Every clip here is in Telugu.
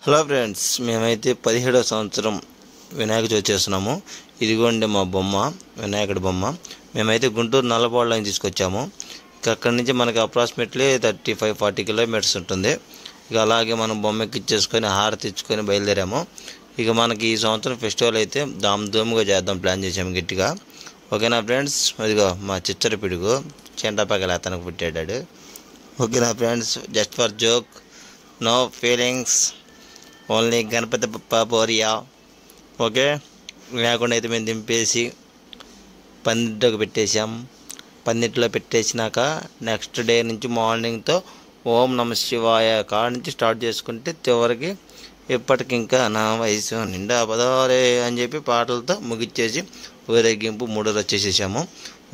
హలో ఫ్రెండ్స్, మేమైతే 17వ సంవత్సరం వినాయక చవితి చేస్తున్నాము. ఇదిగోండి మా బొమ్మ, వినాయకుడి బొమ్మ. మేమైతే గుంటూరు నల్లపాడులో తీసుకొచ్చాము. ఇక అక్కడి నుంచి మనకి అప్రాక్సిమేట్లీ 35-40 కిలోమీటర్స్ ఉంటుంది. ఇక అలాగే మనం బొమ్మ ఎక్కించేసుకొని హారతి ఇచ్చుకొని బయలుదేరాము. ఇక మనకి ఈ సంవత్సరం ఫెస్టివల్ అయితే ధూమ్గా చేద్దాం ప్లాన్ చేసాము గట్టిగా. ఓకేనా ఫ్రెండ్స్? ఇదిగో మా చిచ్చర పిడుగు చెంటాపగల అతనికి పుట్టాడు. ఓకేనా friends? Just for joke, no feelings, only Ganapati Bappa బోరియా. ఓకే, వినాయకుడిని అయితే మేము దింపేసి పందిట్లోకి పెట్టేసాం. పందిట్లో పెట్టేసినాక నెక్స్ట్ డే నుంచి మార్నింగ్తో ఓం నమ శివాయ కాడ నుంచి స్టార్ట్ చేసుకుంటే చివరికి ఇప్పటికి ఇంకా నా వయసు నిండా పదారే అని చెప్పి పాటలతో ముగిచ్చేసి ఊరేగింపు 3 రోజు వచ్చేసేసాము.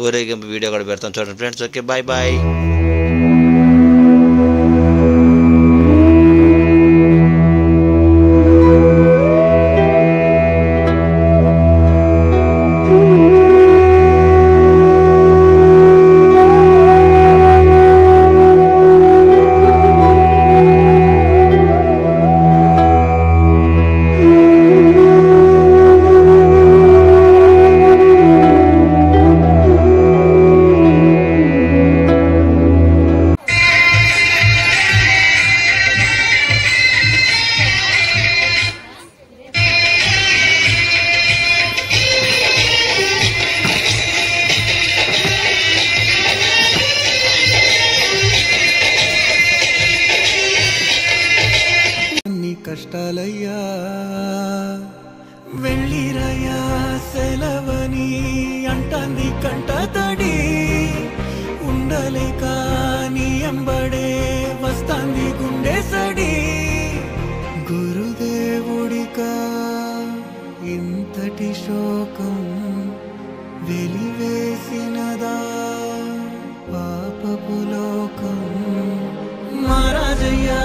ఊరేగింపు వీడియో కూడా పెడతాం చూడండి ఫ్రెండ్స్. Okay, bye bye. కష్టాలయ్యా వెళ్ళిరయ్యా సెలవని అంటాంది కంట తడి, ఉండలేక నీ ఎంబడే వస్తాంది గుండె సడి. గురుదేవుడికా ఇంతటి శోకం వెలివేసినదా పాపపు లోకం. మహారాజయ్యా